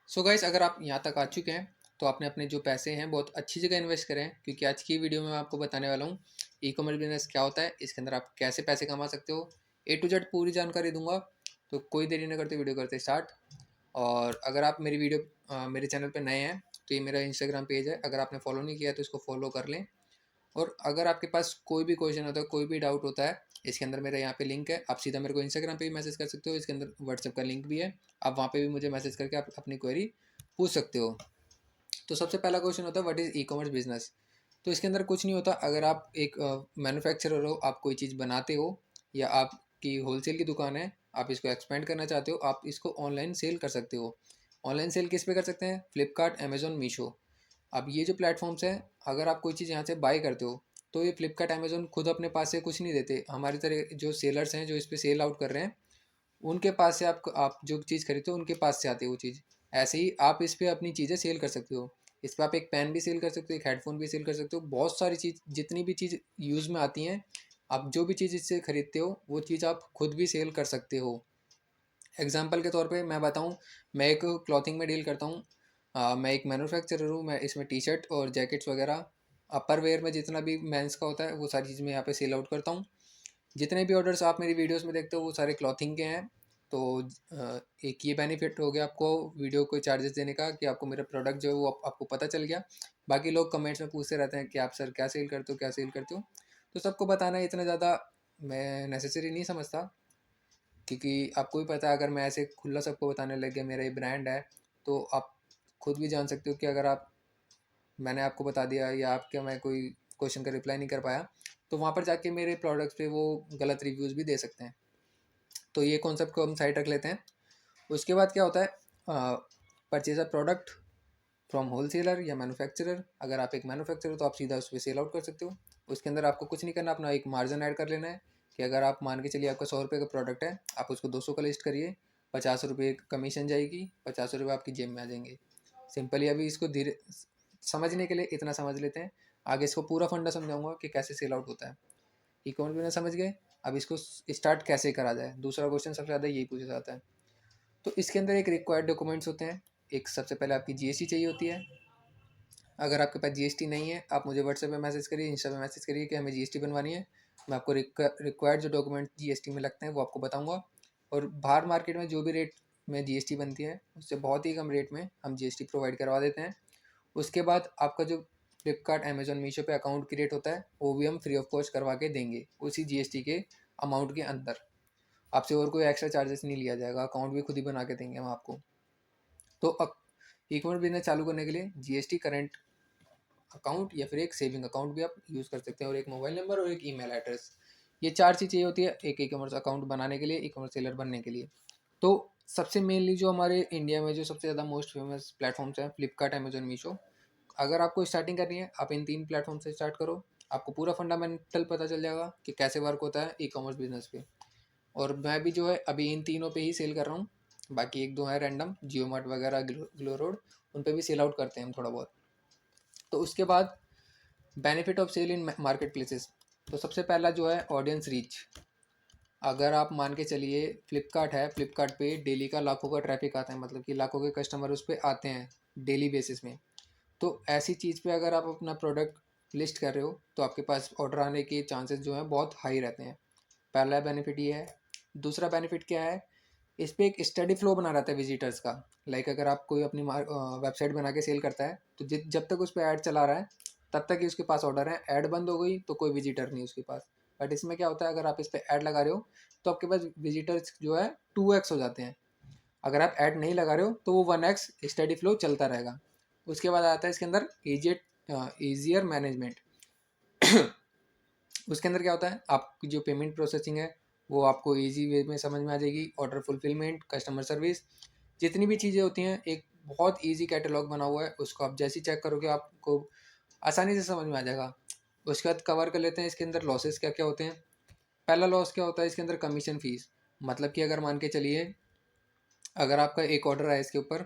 So guys, अगर आप यहाँ तक आ चुके हैं तो आपने अपने जो पैसे हैं बहुत अच्छी जगह इन्वेस्ट करें, क्योंकि आज की वीडियो में मैं आपको बताने वाला हूँ ई कॉमर्स बिजनेस क्या होता है, इसके अंदर आप कैसे पैसे कमा सकते हो। ए टू जेड पूरी जानकारी दूंगा। तो कोई देरी न करते वीडियो करते स्टार्ट। और अगर आप मेरे चैनल पर नए हैं तो ये मेरा इंस्टाग्राम पेज है, अगर आपने फॉलो नहीं किया तो इसको फॉलो कर लें। और अगर आपके पास कोई भी क्वेश्चन होता है, कोई भी डाउट होता है, इसके अंदर मेरा यहाँ पे लिंक है, आप सीधा मेरे को इंस्टाग्राम पे भी मैसेज कर सकते हो। इसके अंदर व्हाट्सएप का लिंक भी है, आप वहाँ पे भी मुझे मैसेज करके आप अपनी क्वेरी पूछ सकते हो। तो सबसे पहला क्वेश्चन होता है, what is e commerce business. तो इसके अंदर कुछ नहीं होता। अगर आप एक मैन्युफैक्चरर हो, आप कोई चीज़ बनाते हो, या आपकी होलसेल की दुकान है, आप इसको एक्सपेंड करना चाहते हो, आप इसको ऑनलाइन सेल कर सकते हो। ऑनलाइन सेल किस पे कर सकते हैं? फ्लिपकार्ट, अमेजोन, मीशो। अब ये जो प्लेटफॉर्म्स हैं, अगर आप कोई चीज़ यहाँ से बाय करते हो तो ये फ्लिपकार्ट, अमेजोन खुद अपने पास से कुछ नहीं देते। हमारी तरह जो सेलर्स हैं जो इस पे सेल आउट कर रहे हैं, उनके पास से आप जो चीज़ खरीदते हो उनके पास से आती है वो चीज़। ऐसे ही आप इस पे अपनी चीज़ें सेल कर सकते हो। इस पर आप एक पेन भी सेल कर सकते हो, एक हेडफोन भी सेल कर सकते हो, बहुत सारी चीज़, जितनी भी चीज़ यूज़ में आती हैं, आप जो भी चीज़ इससे खरीदते हो वो चीज़ आप खुद भी सेल कर सकते हो। एग्जाम्पल के तौर पे मैं बताऊं, मैं एक क्लॉथिंग में डील करता हूँ। मैं एक मैन्युफैक्चरर हूँ। मैं इसमें टी शर्ट और जैकेट्स वगैरह, अपर वेयर में जितना भी मेंस का होता है वो सारी चीज़ मैं यहाँ पे सेल आउट करता हूँ। जितने भी ऑर्डर्स आप मेरी वीडियोस में देखते हो वो सारे क्लॉथिंग के हैं। तो एक ये बेनिफिट हो गया आपको वीडियो को चार्जेस देने का, कि आपको मेरा प्रोडक्ट जो है वो आपको पता चल गया। बाकी लोग कमेंट्स में पूछते रहते हैं कि आप सर क्या सेल करते हो, क्या सेल करते हो। तो सबको बताना इतना ज़्यादा मैं नेसेसरी नहीं समझता, क्योंकि आपको भी पता है, अगर मैं ऐसे खुला सबको बताने लग गया मेरा ये ब्रांड है, तो आप खुद भी जान सकते हो कि अगर आप मैंने आपको बता दिया या आपके मैं कोई क्वेश्चन का रिप्लाई नहीं कर पाया, तो वहाँ पर जाके मेरे प्रोडक्ट्स पे वो गलत रिव्यूज़ भी दे सकते हैं। तो ये कॉन्सेप्ट को हम साइड रख लेते हैं। उसके बाद क्या होता है, purchase a product from wholesaler या मैन्युफैक्चरर। अगर आप एक मैन्युफैक्चरर हो तो आप सीधा उस पर सेल आउट कर सकते हो। उसके अंदर आपको कुछ नहीं करना, अपना एक मार्जिन ऐड कर लेना है। कि अगर आप मान के चलिए आपका 100 रुपये का प्रोडक्ट है, आप उसको 200 का लिस्ट करिए, 50 रुपये कमीशन जाएगी, 50 रुपये आपकी जेब में आ जाएंगे। सिंपली अभी इसको धीरे समझने के लिए इतना समझ लेते हैं, आगे इसको पूरा फंडा समझाऊंगा कि कैसे सेल आउट होता है। ई कॉमर्स बिजनेस समझ गए, अब इसको स्टार्ट कैसे करा जाए, दूसरा क्वेश्चन सबसे ज़्यादा यही पूछा जाता है। तो इसके अंदर एक रिक्वायर्ड डॉक्यूमेंट्स होते हैं। एक सबसे पहले आपकी जीएसटी चाहिए होती है। अगर आपके पास जीएसटी नहीं है, आप मुझे व्हाट्सएप पे मैसेज करिए, इंस्टा पे मैसेज करिए कि हमें जीएसटी बनवानी है। मैं आपको रिक्वायर्ड जो डॉक्यूमेंट जीएसटी में लगते हैं वो आपको बताऊंगा। और बाहर मार्केट में जो भी रेट में जीएसटी बनती है उससे बहुत ही कम रेट में हम जीएसटी प्रोवाइड करवा देते हैं। उसके बाद आपका जो फ्लिपकार्ट, अमेजोन, मीशो पे अकाउंट क्रिएट होता है वो भी हम फ्री ऑफ कॉस्ट करवा के देंगे, उसी जीएसटी के अमाउंट के अंदर। आपसे और कोई एक्स्ट्रा चार्जेस नहीं लिया जाएगा, अकाउंट भी खुद ही बना के देंगे हम आपको। तो ई कॉमर्स बिजनेस चालू करने के लिए जीएसटी करेंट अकाउंट या फिर एक सेविंग अकाउंट भी आप यूज़ कर सकते हैं, और एक मोबाइल नंबर और एक ईमेल एड्रेस। ये चार चीज़ चाहिए होती है एक ई कॉमर्स अकाउंट बनाने के लिए, ई कॉमर्स सेलर बनने के लिए। तो सबसे मेनली जो हमारे इंडिया में जो सबसे ज़्यादा मोस्ट फेमस प्लेटफॉर्म्स हैं, फ्लिपकार्ट, अमेजोन, मीशो। अगर आपको स्टार्टिंग करनी है, आप इन तीन प्लेटफॉर्म से स्टार्ट करो। आपको पूरा फंडामेंटल पता चल जाएगा कि कैसे वर्क होता है ई कॉमर्स बिजनेस पे। और मैं भी जो है अभी इन तीनों पे ही सेल कर रहा हूँ। बाकी एक दो है रैंडम, जियो मार्ट वगैरह, ग्लो रोड, उन पे भी सेल आउट करते हैं हम थोड़ा बहुत। तो उसके बाद benefit of sell in market places. तो सबसे पहला जो है ऑडियंस रीच। अगर आप मान के चलिए फ्लिपकार्ट है, फ्लिपकार्ट पे डेली का लाखों का ट्रैफिक आता है, मतलब कि लाखों के कस्टमर उस पर आते हैं डेली बेसिस में। तो ऐसी चीज़ पे अगर आप अपना प्रोडक्ट लिस्ट कर रहे हो तो आपके पास ऑर्डर आने के चांसेस जो हैं बहुत हाई रहते हैं। पहला बेनिफिट ये है। दूसरा बेनिफिट क्या है, इस पर एक स्टडी फ्लो बना रहता है विजिटर्स का। लाइक अगर आप कोई अपनी वेबसाइट बना के सेल करता है तो जब तक उस पर ऐड चला रहा है तब तक ही उसके पास ऑर्डर है। ऐड बंद हो गई तो कोई विजिटर नहीं उसके पास। बट इसमें क्या होता है, अगर आप इस पर ऐड लगा रहे हो तो आपके पास विजिटर्स जो है 2x हो जाते हैं। अगर आप ऐड नहीं लगा रहे हो तो वो 1x स्टडी फ्लो चलता रहेगा। उसके बाद आता है इसके अंदर ईजियर मैनेजमेंट। उसके अंदर क्या होता है, आपकी जो पेमेंट प्रोसेसिंग है वो आपको इजी वे में समझ में आ जाएगी। ऑर्डर फुलफिलमेंट, कस्टमर सर्विस, जितनी भी चीज़ें होती हैं, एक बहुत इजी कैटलॉग बना हुआ है। उसको आप जैसे ही चेक करोगे आपको आसानी से समझ में आ जाएगा। उसके बाद कवर कर लेते हैं इसके अंदर लॉसेस क्या क्या होते हैं। पहला लॉस क्या होता है इसके अंदर, कमीशन फीस। मतलब कि अगर मान के चलिए अगर आपका एक ऑर्डर है इसके ऊपर,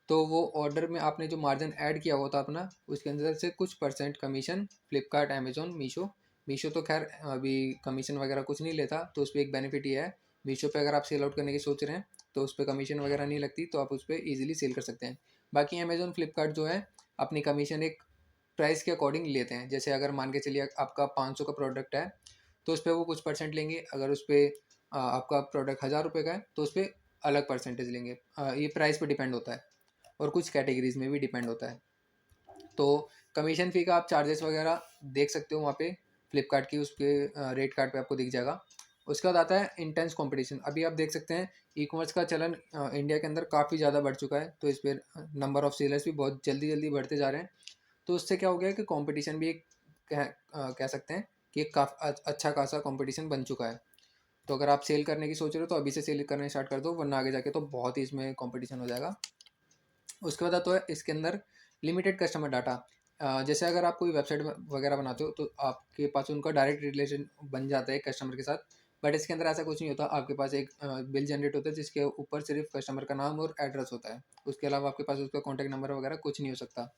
तो वो ऑर्डर में आपने जो मार्जिन ऐड किया हुआ था अपना, उसके अंदर से कुछ percent commission Flipkart, Amazon, Meesho. Meesho तो खैर अभी कमीशन वगैरह कुछ नहीं लेता, तो उस पर एक बेनिफिट ये है, मीशो पे अगर आप सेल आउट करने की सोच रहे हैं तो उस पर कमीशन वगैरह नहीं लगती, तो आप उस पर ईजिली सेल कर सकते हैं। बाकी अमेज़ॉन फ्लिपकार्ट जो है अपनी कमीशन एक प्राइस के अकॉर्डिंग लेते हैं। जैसे अगर मान के चलिए आपका 500 का प्रोडक्ट है तो उस पर वो कुछ परसेंट लेंगे। अगर उस पर आपका प्रोडक्ट 1000 रुपये का है तो उस पर अलग परसेंटेज लेंगे। ये प्राइस पे डिपेंड होता है और कुछ कैटेगरीज में भी डिपेंड होता है। तो कमीशन फ़ी का आप चार्जेस वगैरह देख सकते हो वहाँ पे फ्लिपकार्ट की उसके रेट कार्ड पे आपको दिख जाएगा। उसके बाद आता है इंटेंस कंपटीशन। अभी आप देख सकते हैं ई कॉमर्स का चलन इंडिया के अंदर काफ़ी ज़्यादा बढ़ चुका है, तो इस पर नंबर ऑफ़ सेलर्स भी बहुत जल्दी जल्दी बढ़ते जा रहे हैं। तो उससे क्या हो गया कि कंपटीशन भी एक कह सकते हैं कि एक अच्छा खासा कंपटीशन बन चुका है। तो अगर आप सेल करने की सोच रहे हो तो अभी से सेल करना स्टार्ट कर दो, वरना आगे जाके तो बहुत ही इसमें कंपटीशन हो जाएगा। उसके बाद तो है इसके अंदर लिमिटेड कस्टमर डाटा। जैसे अगर आप कोई वेबसाइट वगैरह बनाते हो तो आपके पास उनका डायरेक्ट रिलेशन बन जाता है कस्टमर के साथ। बट इसके अंदर ऐसा कुछ नहीं होता। आपके पास एक बिल जनरेट होता है जिसके ऊपर सिर्फ कस्टमर का नाम और एड्रेस होता है। उसके अलावा आपके पास उसका कॉन्टैक्ट नंबर वगैरह कुछ नहीं हो सकता।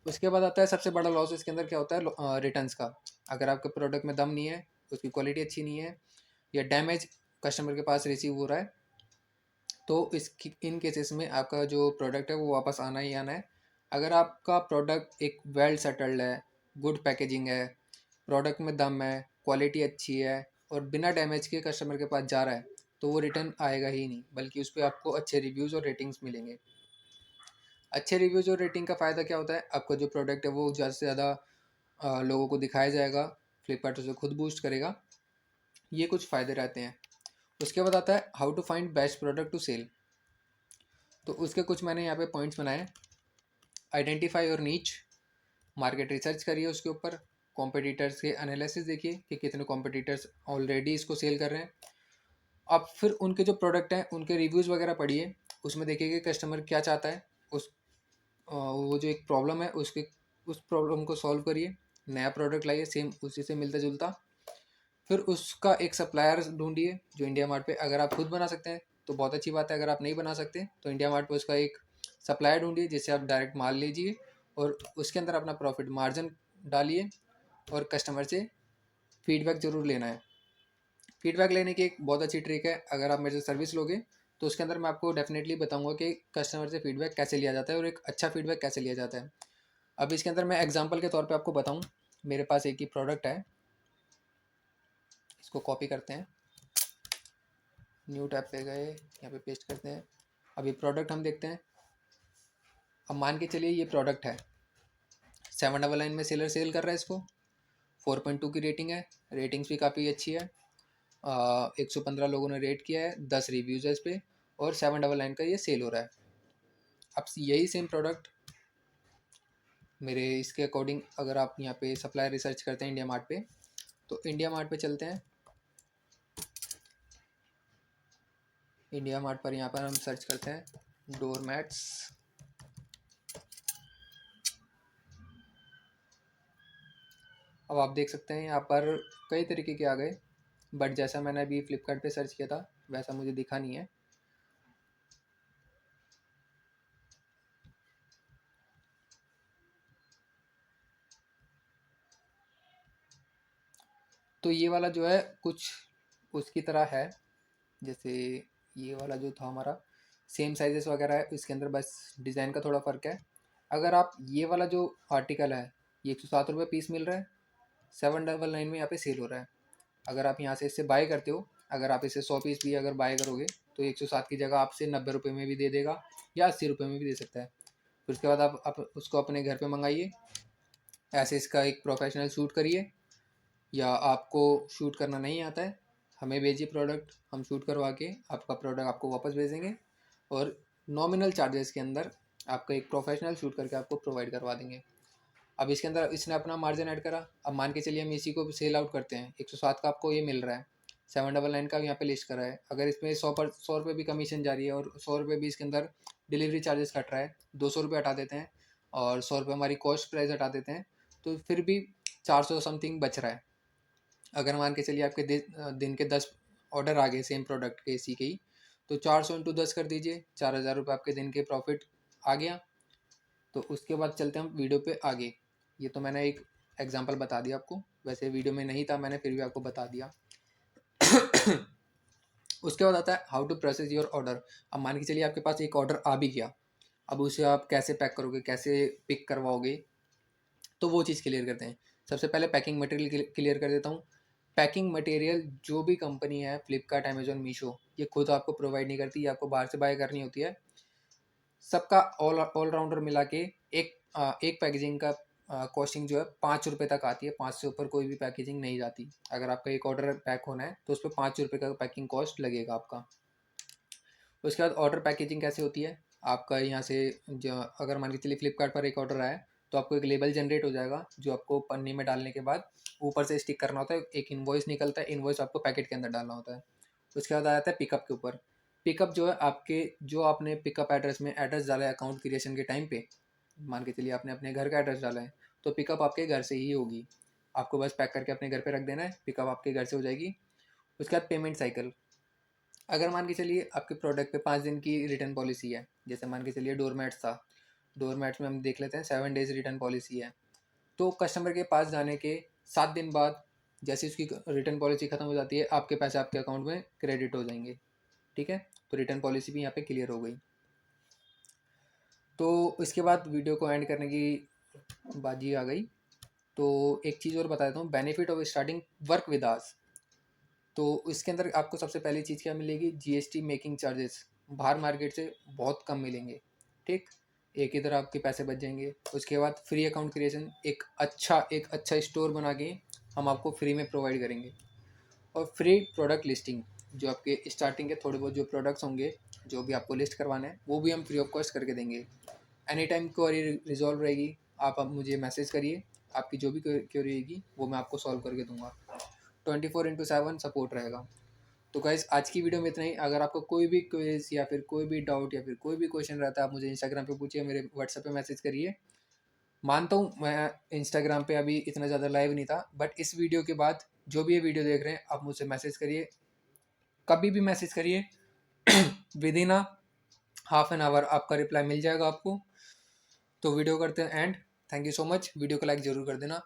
उसके बाद आता है सबसे बड़ा लॉस इसके अंदर क्या होता है, रिटर्न्स का। अगर आपके प्रोडक्ट में दम नहीं है, उसकी क्वालिटी अच्छी नहीं है, या डैमेज कस्टमर के पास रिसीव हो रहा है, तो इन केसेस में आपका जो प्रोडक्ट है वो वापस आना ही आना है। अगर आपका प्रोडक्ट एक वेल सेटल्ड है, गुड पैकेजिंग है, प्रोडक्ट में दम है, क्वालिटी अच्छी है और बिना डैमेज के कस्टमर के पास जा रहा है, तो वो रिटर्न आएगा ही नहीं, बल्कि उस पर आपको अच्छे रिव्यूज़ और रेटिंग्स मिलेंगे। अच्छे रिव्यूज़ और रेटिंग का फ़ायदा क्या होता है, आपका जो प्रोडक्ट है वो ज़्यादा से ज़्यादा लोगों को दिखाया जाएगा, फ्लिपकार्ट उसे खुद बूस्ट करेगा। ये कुछ फ़ायदे रहते हैं। उसके बाद आता है how to find best product to sell. तो उसके कुछ मैंने यहाँ पे पॉइंट्स बनाए। आइडेंटिफाई और नीच, मार्केट रिसर्च करिए उसके ऊपर। कॉम्पिटिटर्स के एनालिसिस देखिए कि कितने कॉम्पिटिटर्स ऑलरेडी इसको सेल कर रहे हैं। अब फिर उनके जो प्रोडक्ट हैं उनके रिव्यूज़ वगैरह पढ़िए, उसमें देखिए कि कस्टमर क्या चाहता है। वो जो एक प्रॉब्लम है उसके उस प्रॉब्लम को सॉल्व करिए, नया प्रोडक्ट लाइए सेम उसी से मिलता जुलता। फिर उसका एक सप्लायर ढूंढिए जो इंडिया मार्ट पे, अगर आप खुद बना सकते हैं तो बहुत अच्छी बात है, अगर आप नहीं बना सकते तो इंडिया मार्ट पे उसका एक सप्लायर ढूंढिए जिससे आप डायरेक्ट माल लीजिए और उसके अंदर अपना प्रॉफिट मार्जिन डालिए। और कस्टमर से फीडबैक ज़रूर लेना है। फीडबैक लेने की एक बहुत अच्छी ट्रिक है, अगर आप मेरे से सर्विस लोगे तो उसके अंदर मैं आपको डेफिनेटली बताऊंगा कि कस्टमर से फीडबैक कैसे लिया जाता है और एक अच्छा फीडबैक कैसे लिया जाता है। अब इसके अंदर मैं एग्जांपल के तौर पे आपको बताऊं, मेरे पास एक ही प्रोडक्ट है, इसको कॉपी करते हैं, न्यू टैब पे गए, यहाँ पे पेस्ट करते हैं। अभी प्रोडक्ट हम देखते हैं। अब मान के चलिए ये प्रोडक्ट है, 799 में सेलर सेल कर रहा है इसको, 4.2 की रेटिंग है, रेटिंग्स भी काफ़ी अच्छी है। 115 लोगों ने रेट किया है, 10 रिव्यूज़ है इस पर और 799 का ये सेल हो रहा है। अब यही सेम प्रोडक्ट मेरे इसके अकॉर्डिंग अगर आप यहाँ पे सप्लाई रिसर्च करते हैं इंडिया मार्ट पे, तो इंडिया मार्ट पे चलते हैं। इंडिया मार्ट पर यहाँ पर हम सर्च करते हैं डोर मैट्स। अब आप देख सकते हैं यहाँ पर कई तरीके के आ गए, बट जैसा मैंने अभी फ्लिपकार्ट पे सर्च किया था वैसा मुझे दिखा नहीं है। तो ये वाला जो है कुछ उसकी तरह है, जैसे ये वाला जो था हमारा सेम साइजेस वगैरह है, इसके अंदर बस डिज़ाइन का थोड़ा फ़र्क है। अगर आप ये वाला जो आर्टिकल है ये 107 रुपये पीस मिल रहा है, 799 में यहाँ पे सेल हो रहा है। अगर आप यहाँ से इससे बाय करते हो, अगर आप इसे 100 पीस भी अगर बाय करोगे तो 107 की जगह आपसे 90 रुपये में भी दे देगा या 80 रुपये में भी दे सकता है। फिर उसके बाद आप उसको अपने घर पे मंगाइए, ऐसे इसका एक प्रोफेशनल शूट करिए, या आपको शूट करना नहीं आता है हमें भेजिए प्रोडक्ट, हम शूट करवा के आपका प्रोडक्ट आपको वापस भेजेंगे और नॉमिनल चार्जेस के अंदर आपका एक प्रोफेशनल शूट करके आपको प्रोवाइड करवा देंगे। अब इसके अंदर इसने अपना मार्जिन ऐड करा। अब मान के चलिए हम इसी को सेल आउट करते हैं, 107 का आपको ये मिल रहा है, 799 का यहाँ पे लिस्ट करा है। अगर इसमें 100 रुपये भी कमीशन जा रही है और 100 रुपये भी इसके अंदर डिलीवरी चार्जेस कट रहा है, 200 रुपये हटा देते हैं और 100 रुपये हमारी कॉस्ट प्राइस हटा देते हैं, तो फिर भी 400 समथिंग बच रहा है। अगर मान के चलिए आपके दिन के 10 ऑर्डर आ गए सेम प्रोडक्ट के इसी के ही, तो 400 इंटू 10 कर दीजिए, 4000 रुपये आपके दिन के प्रॉफिट आ गया। तो उसके बाद चलते हैं हम वीडियो पे आगे। ये तो मैंने एक एग्जांपल बता दिया आपको, वैसे वीडियो में नहीं था मैंने फिर भी आपको बता दिया। उसके बाद आता है how to process your order. अब मान के चलिए आपके पास एक ऑर्डर आ भी गया, अब उसे आप कैसे पैक करोगे, कैसे पिक करवाओगे, तो वो चीज़ क्लियर करते हैं। सबसे पहले पैकिंग मटेरियल क्लियर कर देता हूँ। पैकिंग मटेरियल जो भी कंपनी है, फ्लिपकार्ट, अमेजोन, मीशो, ये खुद आपको प्रोवाइड नहीं करती, ये आपको बाहर से बाय करनी होती है। सबका ऑलराउंडर मिला के एक पैकेजिंग का कॉस्टिंग जो है 5 रुपये तक आती है। 5 से ऊपर कोई भी पैकेजिंग नहीं जाती। अगर आपका एक ऑर्डर पैक होना है तो उस पर 5 रुपये का पैकिंग कॉस्ट लगेगा आपका। उसके बाद ऑर्डर पैकेजिंग कैसे होती है, आपका यहाँ से जो अगर मान के चलिए फ्लिपकार्ट पर एक ऑर्डर आया है, तो आपको एक लेबल जनरेट हो जाएगा जो आपको पन्नी में डालने के बाद ऊपर से स्टिक करना होता है। एक इनवॉइस निकलता है, इनवॉइस आपको पैकेट के अंदर डालना होता है। उसके बाद आ जाता है पिकअप के ऊपर। पिकअप जो है आपके, जो आपने पिकअप एड्रेस में एड्रेस डाला है अकाउंट क्रिएशन के टाइम पे, मान के चलिए आपने अपने घर का एड्रेस डाला है, तो पिकअप आपके घर से ही होगी। आपको बस पैक करके अपने घर पे रख देना है, पिकअप आपके घर से हो जाएगी। उसके बाद पेमेंट साइकिल। अगर मान के चलिए आपके प्रोडक्ट पे 5 दिन की रिटर्न पॉलिसी है, जैसे मान के चलिए डोरमैट्स था, डोरमैट्स में हम देख लेते हैं 7 डेज रिटर्न पॉलिसी है। तो कस्टमर के पास जाने के 7 दिन बाद जैसे उसकी रिटर्न पॉलिसी ख़त्म हो जाती है, आपके पैसे आपके अकाउंट में क्रेडिट हो जाएंगे। ठीक है, तो रिटर्न पॉलिसी भी यहाँ पे क्लियर हो गई। तो इसके बाद वीडियो को एंड करने की बाजी आ गई। तो एक चीज़ और बता देता हूँ, benefit of starting work with us. तो इसके अंदर आपको सबसे पहली चीज़ क्या मिलेगी, जीएसटी मेकिंग चार्जेस बाहर मार्केट से बहुत कम मिलेंगे। ठीक, एक इधर आपके पैसे बच जाएंगे। उसके बाद फ्री अकाउंट क्रिएशन, एक अच्छा स्टोर बना के हम आपको फ्री में प्रोवाइड करेंगे। और फ्री प्रोडक्ट लिस्टिंग, जो आपके स्टार्टिंग के थोड़े बहुत जो प्रोडक्ट्स होंगे, जो भी आपको लिस्ट करवाना है, वो भी हम फ्री ऑफ कॉस्ट करके देंगे। एनी टाइम क्वेरी रिजॉल्व रहेगी, आप अब मुझे मैसेज करिए, आपकी जो भी क्वेरी रहेगी वो मैं आपको सॉल्व करके दूंगा। 24/7 सपोर्ट रहेगा। तो गाइज़ आज की वीडियो में इतना ही। अगर आपको कोई भी क्वेज या फिर कोई भी डाउट या फिर कोई भी क्वेश्चन रहता है, आप मुझे इंस्टाग्राम पे पूछिए, मेरे व्हाट्सएप पे मैसेज करिए। मानता हूँ मैं इंस्टाग्राम पे अभी इतना ज़्यादा लाइव नहीं था, बट इस वीडियो के बाद जो भी ये वीडियो देख रहे हैं, आप मुझसे मैसेज करिए, कभी भी मैसेज करिए। With in half an hour आपका रिप्लाई मिल जाएगा आपको। तो वीडियो करते हैं and. Thank you so much, video को लाइक ज़रूर कर देना।